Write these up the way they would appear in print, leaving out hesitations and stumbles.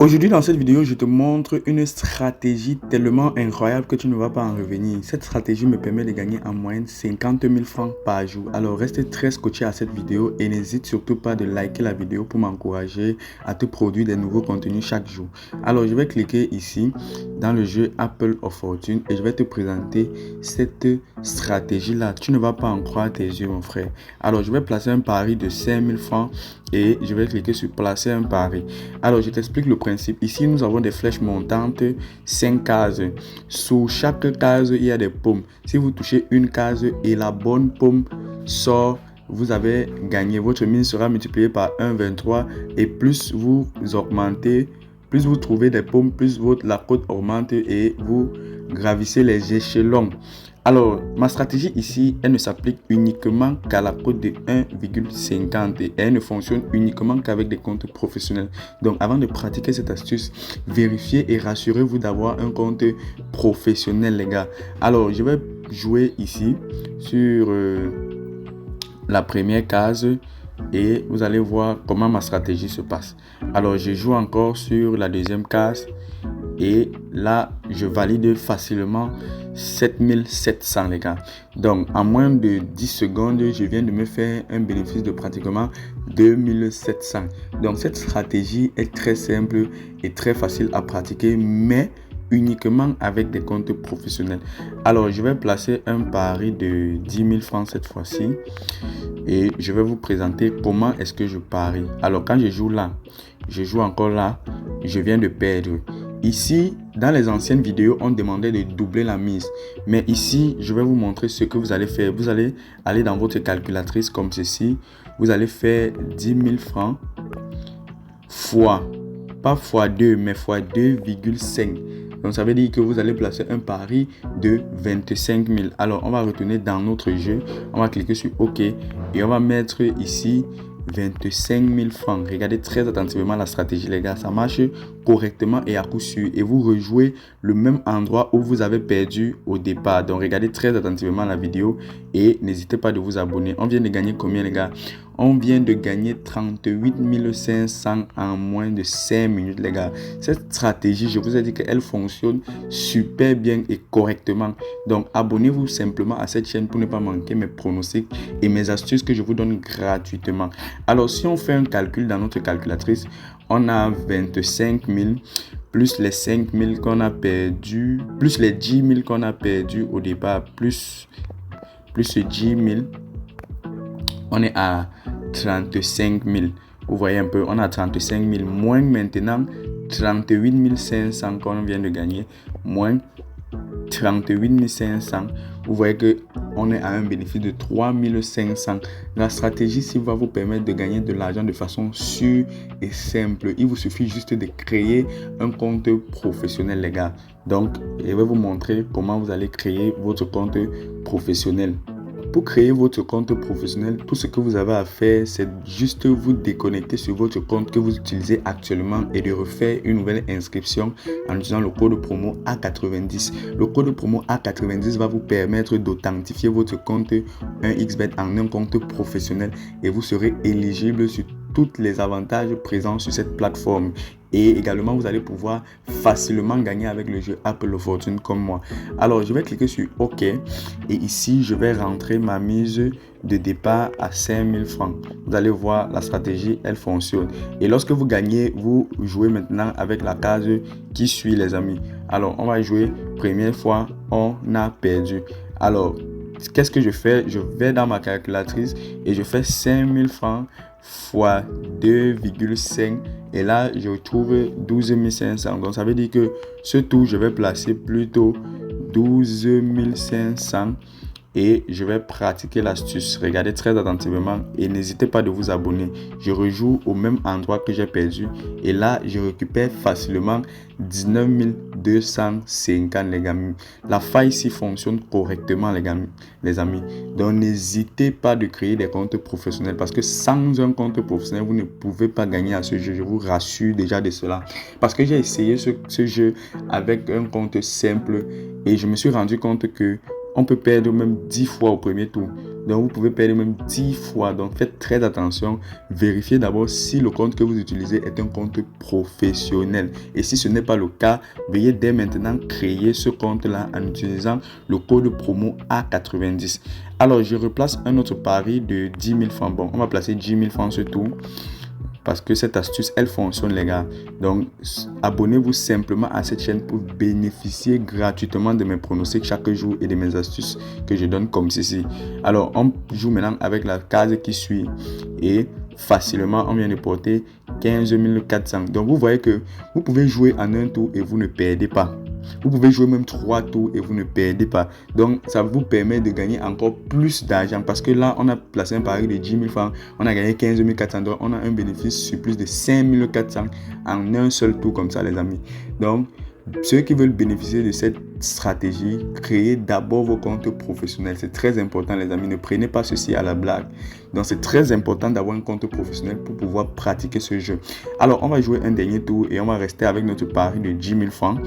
Aujourd'hui, dans cette vidéo, je te montre une stratégie tellement incroyable que tu ne vas pas en revenir. Cette stratégie me permet de gagner en moyenne 50 000 francs par jour. Alors, reste très scotché à cette vidéo et n'hésite surtout pas de liker la vidéo pour m'encourager à te produire des nouveaux contenus chaque jour. Alors, je vais cliquer ici dans le jeu Apple of Fortune et je vais te présenter cette stratégie-là. Tu ne vas pas en croire tes yeux, mon frère. Alors, je vais placer un pari de 5 000 francs et je vais cliquer sur placer un pari. Alors, je t'explique le principe. Ici, nous avons des flèches montantes, 5 cases. Sous chaque case, il y a des paumes. Si vous touchez une case et la bonne paume sort, vous avez gagné. Votre mise sera multipliée par 1,23 et plus vous augmentez, plus vous trouvez des paumes, plus la cote augmente et vous gravissez les échelons. Alors, ma stratégie ici, elle ne s'applique uniquement qu'à la cote de 1,50 et elle ne fonctionne uniquement qu'avec des comptes professionnels. Donc, avant de pratiquer cette astuce, vérifiez et rassurez-vous d'avoir un compte professionnel, les gars. Alors, je vais jouer ici sur la première case et vous allez voir comment ma stratégie se passe. Alors, je joue encore sur la deuxième case et là, je valide facilement 7700 les gars. Donc en moins de 10 secondes, je viens de me faire un bénéfice de pratiquement 2700. Donc cette stratégie est très simple et très facile à pratiquer, mais uniquement avec des comptes professionnels. Alors je vais placer un pari de 10 000 francs cette fois-ci et je vais vous présenter comment est-ce que je parie. Alors quand je joue là, je joue encore là, je viens de perdre. Ici, dans les anciennes vidéos, on demandait de doubler la mise. Mais ici, je vais vous montrer ce que vous allez faire. Vous allez aller dans votre calculatrice comme ceci. Vous allez faire 10 000 francs fois, pas fois 2, mais fois 2,5. Donc, ça veut dire que vous allez placer un pari de 25 000. Alors, on va retourner dans notre jeu. On va cliquer sur OK et on va mettre ici 25 000 francs. Regardez très attentivement la stratégie, les gars. Ça marche correctement et à coup sûr. Et vous rejouez le même endroit où vous avez perdu au départ. Donc, regardez très attentivement la vidéo et n'hésitez pas de vous abonner. On vient de gagner combien, les gars? On vient de gagner 38 500 en moins de 5 minutes, les gars. Cette stratégie, je vous ai dit qu'elle fonctionne super bien et correctement. Donc, abonnez-vous simplement à cette chaîne pour ne pas manquer mes pronostics et mes astuces que je vous donne gratuitement. Alors, si on fait un calcul dans notre calculatrice, on a 25 000 plus les 5 000 qu'on a perdu, plus les 10 000 qu'on a perdu au départ, plus 10 000, on est à 35 000. Vous voyez un peu, on a 35 000 moins maintenant 38 500 qu'on vient de gagner, moins 38 500. Vous voyez que on est à un bénéfice de 3 500. La stratégie ici va vous permettre de gagner de l'argent de façon sûre et simple. Il vous suffit juste de créer un compte professionnel, les gars. Donc, je vais vous montrer comment vous allez créer votre compte professionnel. Pour créer votre compte professionnel, tout ce que vous avez à faire, c'est juste vous déconnecter sur votre compte que vous utilisez actuellement et de refaire une nouvelle inscription en utilisant le code promo A90. Le code promo A90 va vous permettre d'authentifier votre compte 1xBet en un compte professionnel et vous serez éligible sur tous les avantages présents sur cette plateforme. Et également, vous allez pouvoir facilement gagner avec le jeu Apple of Fortune comme moi. Alors, je vais cliquer sur OK. Et ici, je vais rentrer ma mise de départ à 5 000 francs. Vous allez voir, la stratégie, elle fonctionne. Et lorsque vous gagnez, vous jouez maintenant avec la case qui suit, les amis. Alors, on va jouer. Première fois, on a perdu. Alors, qu'est-ce que je fais? Je vais dans ma calculatrice et je fais 5 000 francs fois 2,5 et là je trouve 12 500. Donc ça veut dire que ce tour je vais placer plutôt 12 500 et je vais pratiquer l'astuce. Regardez très attentivement et n'hésitez pas de vous abonner. Je rejoue au même endroit que j'ai perdu et là je récupère facilement 19 250, les amis. La faille ici fonctionne correctement, les amis. Donc n'hésitez pas de créer des comptes professionnels parce que sans un compte professionnel vous ne pouvez pas gagner à ce jeu. Je vous rassure déjà de cela parce que j'ai essayé ce jeu avec un compte simple et je me suis rendu compte que on peut perdre même 10 fois au premier tour. Donc, vous pouvez perdre même 10 fois. Donc, faites très attention. Vérifiez d'abord si le compte que vous utilisez est un compte professionnel. Et si ce n'est pas le cas, veuillez dès maintenant créer ce compte-là en utilisant le code promo A90. Alors, je replace un autre pari de 10 000 francs. Bon, on va placer 10 000 francs sur tout. Parce que cette astuce, elle fonctionne, les gars. Donc, abonnez-vous simplement à cette chaîne pour bénéficier gratuitement de mes pronostics chaque jour et de mes astuces que je donne comme ceci. Alors, on joue maintenant avec la case qui suit. Et facilement, on vient de porter 15 400. Donc, vous voyez que vous pouvez jouer en un tour et vous ne perdez pas. Vous pouvez jouer même 3 tours et vous ne perdez pas. Donc, ça vous permet de gagner encore plus d'argent. Parce que là, on a placé un pari de 10 000 francs. On a gagné 15 400. Donc, on a un bénéfice sur plus de 5 400 en un seul tour comme ça, les amis. Donc, ceux qui veulent bénéficier de cette stratégie, créez d'abord vos comptes professionnels. C'est très important, les amis. Ne prenez pas ceci à la blague. Donc, c'est très important d'avoir un compte professionnel pour pouvoir pratiquer ce jeu. Alors, on va jouer un dernier tour et on va rester avec notre pari de 10 000 francs.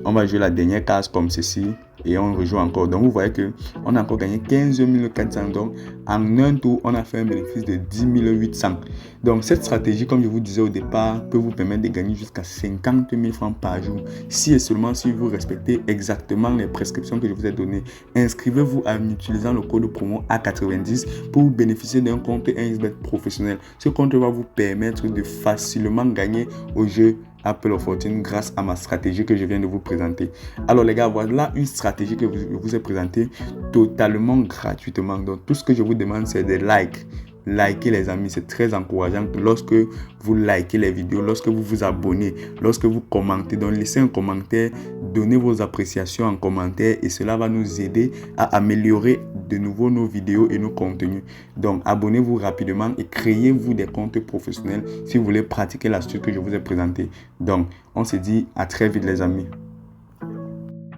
On va jouer la dernière case comme ceci. Et on rejoue encore. Donc, vous voyez qu'on a encore gagné 15 400. Donc, en un tour, on a fait un bénéfice de 10 800. Donc, cette stratégie, comme je vous disais au départ, peut vous permettre de gagner jusqu'à 50 000 francs par jour. Si et seulement si vous respectez exactement les prescriptions que je vous ai données. Inscrivez-vous en utilisant le code promo A90 pour vous bénéficier d'un compte 1xBet professionnel. Ce compte va vous permettre de facilement gagner au jeu Apple of Fortune grâce à ma stratégie que je viens de vous présenter. Alors les gars, voilà une stratégie que je vous ai présentée totalement gratuitement. Donc tout ce que je vous demande, c'est des likes. Likez les amis, c'est très encourageant lorsque vous likez les vidéos, lorsque vous vous abonnez, lorsque vous commentez. Donc laissez un commentaire, donnez vos appréciations en commentaire et cela va nous aider à améliorer de nouveau nos vidéos et nos contenus. Donc abonnez-vous rapidement et créez-vous des comptes professionnels si vous voulez pratiquer l'astuce que je vous ai présentée. Donc on se dit à très vite les amis.